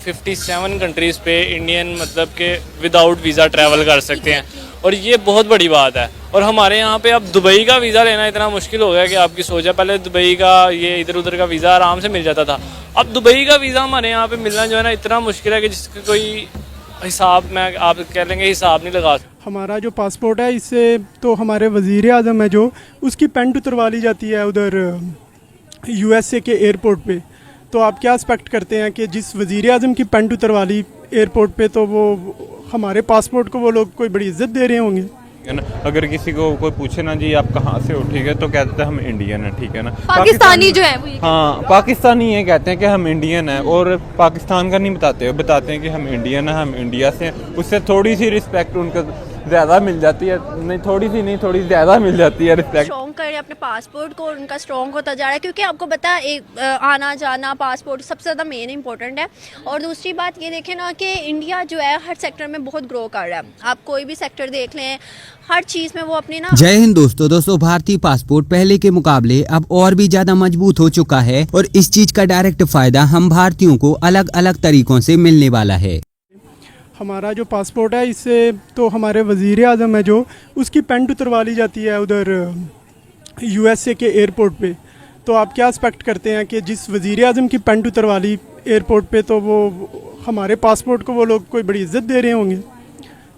57 countries पे Indian मतलब के विदाउट वीज़ा ट्रैवल कर सकते हैं और ये बहुत बड़ी बात है। और हमारे यहाँ पे अब दुबई का वीज़ा लेना इतना मुश्किल हो गया कि आपकी सोचा, पहले दुबई का ये इधर उधर का वीज़ा आराम से मिल जाता था, अब दुबई का वीज़ा हमारे यहाँ पे मिलना जो है ना इतना मुश्किल है कि जिसका कोई हिसाब में आप कह लेंगे हिसाब नहीं लगा सकते। हमारा जो पासपोर्ट है इससे तो हमारे वज़ीर आज़म है जो उसकी पेंट उतरवा ली जाती है उधर USA के एयरपोर्ट पे। तो आप क्या एक्सपेक्ट करते हैं कि जिस वज़ीर आज़म की पेंट उतरवा ली एयरपोर्ट पे तो वो हमारे पासपोर्ट को वो लोग कोई बड़ी इज्जत दे रहे होंगे? है ना। अगर किसी को कोई पूछे ना जी आप कहाँ से हो, ठीक है, तो कहते हैं हम इंडियन है, ठीक है ना। पाकिस्तानी जो है वो ये हाँ, पाकिस्तानी ये कहते हैं कि हम इंडियन है और पाकिस्तान का नहीं बताते हैं कि हम इंडियन है, हम इंडिया से हैं। उससे थोड़ी सी रिस्पेक्ट उनको ज़्यादा मिल जाती है, नहीं थोड़ी सी नहीं थोड़ी ज़्यादा मिल जाती है रिस्पेक्ट। स्ट्रॉन्ग कर रहे हैं अपने पासपोर्ट को और उनका स्ट्रॉन्ग होता जा रहा है, क्योंकि आपको पता है एक आना जाना पासपोर्ट सबसे ज़्यादा मेन इंपॉर्टेंट है। और दूसरी बात ये देखें ना कि इंडिया जो है हर सेक्टर में बहुत ग्रो कर रहा है। आप कोई भी सेक्टर देख लें, हर चीज़ में वो अपनी ना। जय हिंद दोस्तों, भारतीय पासपोर्ट पहले के मुकाबले अब और भी ज्यादा मजबूत हो चुका है और इस चीज का डायरेक्ट फायदा हम भारतीयों को अलग अलग तरीकों से मिलने वाला है। हमारा जो पासपोर्ट है इससे तो हमारे वज़ीर आज़म है जो उसकी पेंट उतरवा ली जाती है उधर USA के एयरपोर्ट पे। तो आप क्या एक्सपेक्ट करते हैं कि जिस वज़ीर आज़म की पेंट उतरवा ली एयरपोर्ट पे तो वो हमारे पासपोर्ट को वो लोग कोई बड़ी इज्जत दे रहे होंगे?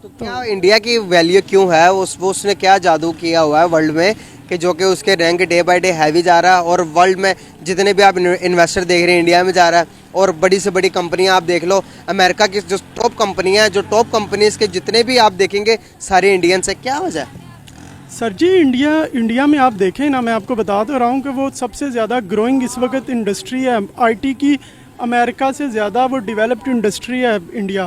तो क्या इंडिया की वैल्यू क्यों है, उसने क्या जादू किया हुआ है वर्ल्ड में कि जो कि उसके rank day by day heavy जा रहा है और वर्ल्ड में जितने भी आप इन्वेस्टर देख रहे हैं इंडिया में जा रहा है। और बड़ी से बड़ी कंपनियां आप देख लो, अमेरिका की जो टॉप कंपनियां हैं, जो टॉप कंपनीज के जितने भी आप देखेंगे सारे इंडियन से, क्या वजह है? सर जी इंडिया में आप देखें ना, मैं आपको बता तो रहा हूँ कि वो सबसे ज़्यादा ग्रोइंग इस वक्त इंडस्ट्री है IT की। अमेरिका से ज़्यादा वो डेवलप्ड इंडस्ट्री है इंडिया।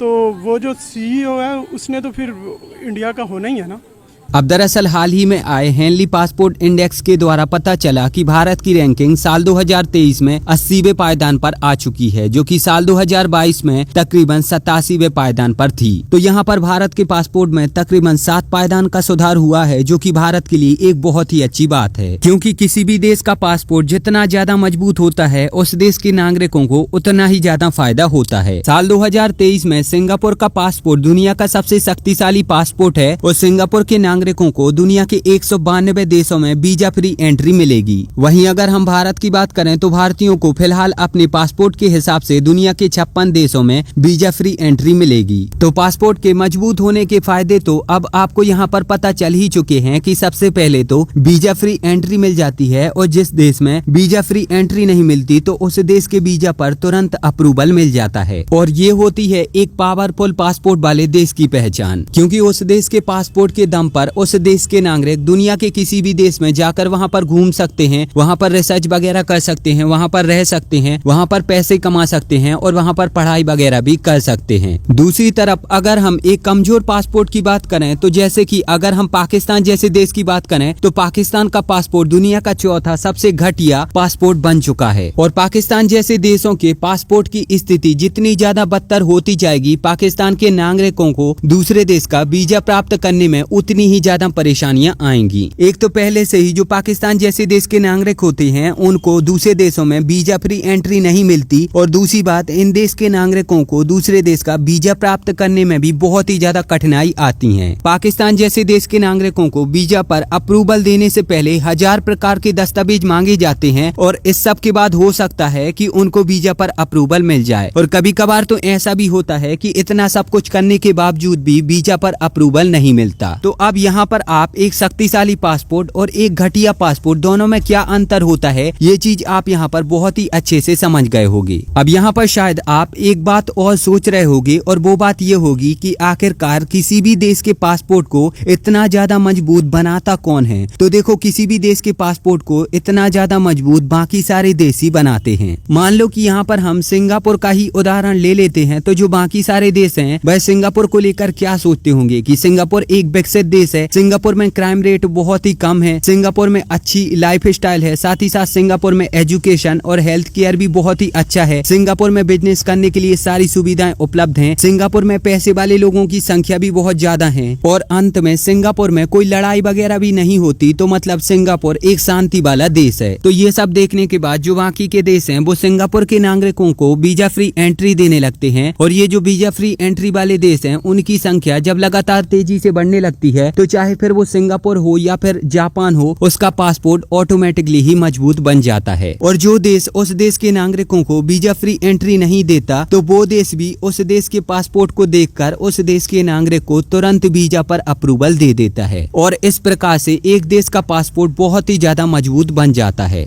तो वो जो CEO है उसने तो फिर इंडिया का होना ही है ना। अब दरअसल हाल ही में आए हेनली पासपोर्ट इंडेक्स के द्वारा पता चला कि भारत की रैंकिंग साल 2023 में 80वें पायदान पर आ चुकी है, जो कि साल 2022 में तकरीबन 87वें पायदान पर थी। तो यहाँ पर भारत के पासपोर्ट में तकरीबन 7 पायदान का सुधार हुआ है, जो कि भारत के लिए एक बहुत ही अच्छी बात है, क्योंकि किसी भी देश का पासपोर्ट जितना ज्यादा मजबूत होता है उस देश के नागरिकों को उतना ही ज्यादा फायदा होता है। साल 2023 में सिंगापुर का पासपोर्ट दुनिया का सबसे शक्तिशाली पासपोर्ट है और सिंगापुर के नागरिकों को दुनिया के 192 देशों में वीजा फ्री एंट्री मिलेगी। वहीं अगर हम भारत की बात करें तो भारतीयों को फिलहाल अपने पासपोर्ट के हिसाब से दुनिया के 56 देशों में वीजा फ्री एंट्री मिलेगी। तो पासपोर्ट के मजबूत होने के फायदे तो अब आपको यहाँ पर पता चल ही चुके हैं कि सबसे पहले तो वीजा फ्री एंट्री मिल जाती है और जिस देश में वीजा फ्री एंट्री नहीं मिलती तो उस देश के वीजा पर तुरंत अप्रूवल मिल जाता है। और ये होती है एक पावरफुल पासपोर्ट वाले देश की पहचान, क्योंकि उस देश के पासपोर्ट के दम पर उस देश के नागरिक दुनिया के किसी भी देश में जाकर वहां पर घूम सकते हैं, वहां पर रिसर्च वगैरह कर सकते हैं, वहां पर रह सकते हैं, वहां पर पैसे कमा सकते हैं और वहां पर पढ़ाई वगैरह भी कर सकते हैं। दूसरी तरफ अगर हम एक कमजोर पासपोर्ट की बात करें तो जैसे कि अगर हम पाकिस्तान जैसे देश की बात करें तो पाकिस्तान का पासपोर्ट दुनिया का चौथा सबसे घटिया पासपोर्ट बन चुका है। और पाकिस्तान जैसे देशों के पासपोर्ट की स्थिति जितनी ज्यादा बदतर होती जाएगी, पाकिस्तान के नागरिकों को दूसरे देश का वीजा प्राप्त करने में उतनी ही ज्यादा परेशानियां आएंगी। एक तो पहले से ही जो पाकिस्तान जैसे देश के नागरिक होते हैं उनको दूसरे देशों में वीजा फ्री एंट्री नहीं मिलती और दूसरी बात इन देश के नागरिकों को दूसरे देश का वीजा प्राप्त करने में भी बहुत ही ज्यादा कठिनाई आती है। पाकिस्तान जैसे देश के नागरिकों को वीजा पर अप्रूवल देने से पहले 1000 प्रकार के दस्तावेज मांगे जाते हैं और इस सब के बाद हो सकता है कि उनको वीजा पर अप्रूवल मिल जाए। और कभी कभार तो ऐसा भी होता है कि इतना सब कुछ करने के बावजूद भी वीजा पर अप्रूवल नहीं मिलता। तो अब यहाँ पर आप एक शक्तिशाली पासपोर्ट और एक घटिया पासपोर्ट दोनों में क्या अंतर होता है ये चीज आप यहाँ पर बहुत ही अच्छे से समझ गए होंगे। अब यहाँ पर शायद आप एक बात और सोच रहे होंगे और वो बात ये होगी कि आखिरकार किसी भी देश के पासपोर्ट को इतना ज्यादा मजबूत बनाता कौन है। तो देखो, किसी भी देश के पासपोर्ट को इतना ज्यादा मजबूत बाकी सारे देश ही बनाते हैं। मान लो कि यहाँ पर हम सिंगापुर का ही उदाहरण ले लेते हैं, तो जो बाकी सारे देश हैं वह सिंगापुर को लेकर क्या सोचते होंगे कि सिंगापुर एक विकसित देश है। सिंगापुर में क्राइम रेट बहुत ही कम है, सिंगापुर में अच्छी लाइफ स्टाइल है, साथ ही साथ सिंगापुर में एजुकेशन और हेल्थ केयर भी बहुत ही अच्छा है। सिंगापुर में बिजनेस करने के लिए सारी सुविधाएं उपलब्ध हैं। सिंगापुर में पैसे वाले लोगों की संख्या भी बहुत ज्यादा है। और अंत में सिंगापुर में कोई लड़ाई वगैरह भी नहीं होती, तो मतलब सिंगापुर एक शांति वाला देश है। तो ये सब देखने के बाद जो बाकी के देश हैं वो सिंगापुर के नागरिकों को वीजा फ्री एंट्री देने लगते हैं। और ये जो वीजा फ्री एंट्री वाले देश हैं उनकी संख्या जब लगातार तेजी से बढ़ने लगती है तो चाहे फिर वो सिंगापुर हो या फिर जापान हो, उसका पासपोर्ट ऑटोमेटिकली ही मजबूत बन जाता है। और जो देश उस देश के नागरिकों को वीजा फ्री एंट्री नहीं देता तो वो देश भी उस देश के पासपोर्ट को देखकर उस देश के नागरिक को तुरंत वीजा पर अप्रूवल दे देता है। और इस प्रकार से एक देश का पासपोर्ट बहुत ही ज्यादा मजबूत बन जाता है।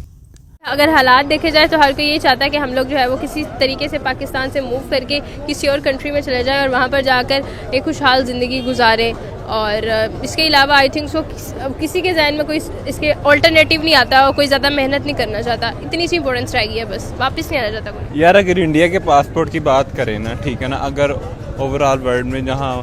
अगर हालात देखे जाए तो हर कोई ये चाहता है कि हम लोग जो है वो किसी तरीके से पाकिस्तान से मूव करके किसी और कंट्री में चले जाएं और वहाँ पर जाकर एक खुशहाल ज़िंदगी गुजारें। और इसके अलावा आई थिंक सो किसी के जहन में कोई इसके ऑल्टरनेटिव नहीं आता और कोई ज़्यादा मेहनत नहीं करना चाहता। इतनी सी इंपॉर्टेंस रह गई है, बस वापस नहीं आना चाहता कोई। यार अगर इंडिया के पासपोर्ट की बात करें ना, ठीक है ना, अगर ओवरऑल वर्ल्ड में जहाँ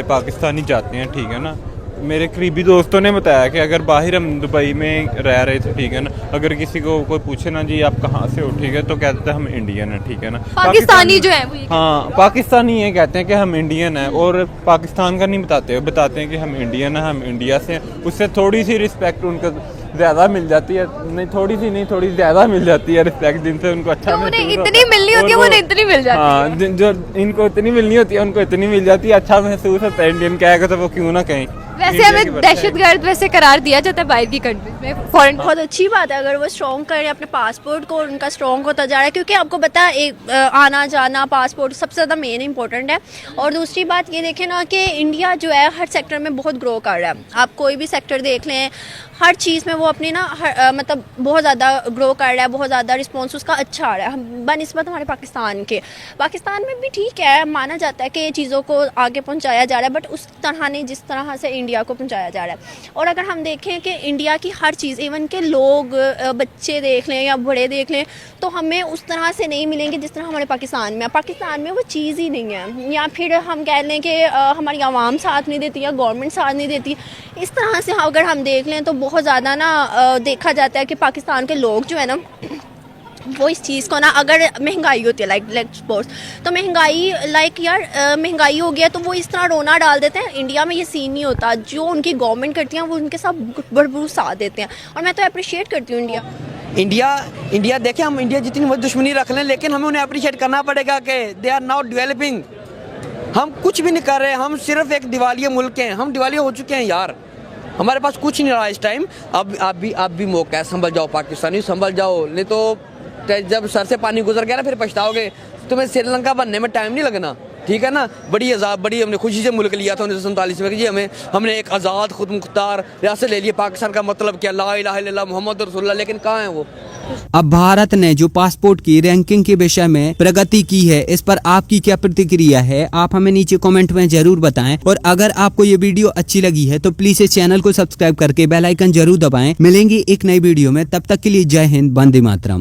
पाकिस्तानी जाते हैं, ठीक है ना, मेरे करीबी दोस्तों ने बताया कि अगर बाहर हम दुबई में रह रहे थे, ठीक है ना, अगर किसी को कोई पूछे ना जी आप कहाँ से हो, ठीक है, तो कहते हैं हम इंडियन है, ठीक है ना। पाकिस्तानी जो है वो हाँ, पाकिस्तानी ये कहते हैं कि हम इंडियन है और पाकिस्तान का नहीं बताते हैं कि हम इंडियन है, हम इंडिया से। उससे थोड़ी सी रिस्पेक्ट उनको ज़्यादा मिल जाती है, नहीं थोड़ी सी नहीं, थोड़ी ज़्यादा मिल जाती है रिस्पेक्ट, जिनसे उनको अच्छा उन्हें इतनी मिलनी होती है, उन्हें इतनी मिल जाती है। हाँ, जो इनको इतनी मिलनी होती है उनको इतनी मिल जाती है। अच्छा महसूस होता है इंडियन कहेगा तो वो क्यों ना कहें। वैसे हमें दहशतगर्द वैसे करार दिया जाता है बाहर की कंट्री में, फॉरेन। बहुत अच्छी बात है अगर वो स्ट्रॉन्ग करें अपने पासपोर्ट को, उनका स्ट्रॉन्ग होता जा रहा है, क्योंकि आपको पता है एक आना जाना पासपोर्ट सबसे ज़्यादा मेन इंपॉर्टेंट है। और दूसरी बात ये देखें ना कि इंडिया जो है हर सेक्टर में बहुत ग्रो कर रहा है। आप कोई भी सेक्टर देख लें, हर चीज़ में वो अपनी ना मतलब बहुत ज़्यादा ग्रो कर रहा है, बहुत ज़्यादा रिस्पॉन्स उसका अच्छा आ रहा है बनिस्बत हमारे पाकिस्तान के। पाकिस्तान में भी ठीक है, माना जाता है कि ये चीज़ों को आगे पहुंचाया जा रहा है, बट उस तरह नहीं जिस तरह से इंडिया को पहुंचाया जा रहा है। और अगर हम देखें कि इंडिया की हर चीज़, इवन के लोग बच्चे देख लें या बड़े देख लें, तो हमें उस तरह से नहीं मिलेंगे जिस तरह हमारे पाकिस्तान में। पाकिस्तान में वो चीज़ ही नहीं है, या फिर हम कह लें कि हमारी आवाम साथ नहीं देती या गवर्नमेंट साथ नहीं देती। इस तरह से अगर हम देख लें तो बहुत ज़्यादा ना देखा जाता है कि पाकिस्तान के लोग जो है ना वो इस चीज़ को ना, अगर महंगाई होती है लाइक स्पोर्ट्स, तो महंगाई यार महंगाई हो गया तो वो इस तरह रोना डाल देते हैं। इंडिया में ये सीन नहीं होता, जो उनकी गवर्नमेंट करती है वो उनके साथ भरपूर साथ देते हैं। और मैं तो अप्रिशिएट करती हूँ इंडिया देखें, हम इंडिया जितनी बहुत दुश्मनी रख लें, लेकिन हमें उन्हें अप्रिशिएट करना पड़ेगा कि दे आर नाउ डेवलपिंग। हम कुछ भी नहीं कर रहे, हम सिर्फ एक दिवालिया मुल्क हैं, हम दिवालिया हो चुके हैं यार, हमारे पास कुछ नहीं रहा इस टाइम। अब आप भी मौका है, संभल जाओ पाकिस्तानी, संभल जाओ, नहीं तो जब सर से पानी गुजर गया ना फिर पछताओगे। तुम्हें श्रीलंका बनने में टाइम नहीं लगना, ठीक है ना। बड़ी हमने खुशी से मुल्क लिया था 1947 में कि जी हमने एक आज़ाद खुद मुख्तार रियासत ले लिया। पाकिस्तान का मतलब क्या, ला इलाहा इल्लल्लाह मुहम्मद रसूलुल्लाह, लेकिन कहाँ है वो। अब भारत ने जो पासपोर्ट की रैंकिंग के विषय में प्रगति की है, इस पर आपकी क्या प्रतिक्रिया है, आप हमें नीचे कमेंट में जरूर बताएं। और अगर आपको ये वीडियो अच्छी लगी है तो प्लीज इस चैनल को सब्सक्राइब करके बेल आइकन जरूर दबाएं। मिलेंगे एक नई वीडियो में, तब तक के लिए जय हिंद, वंदे मातरम।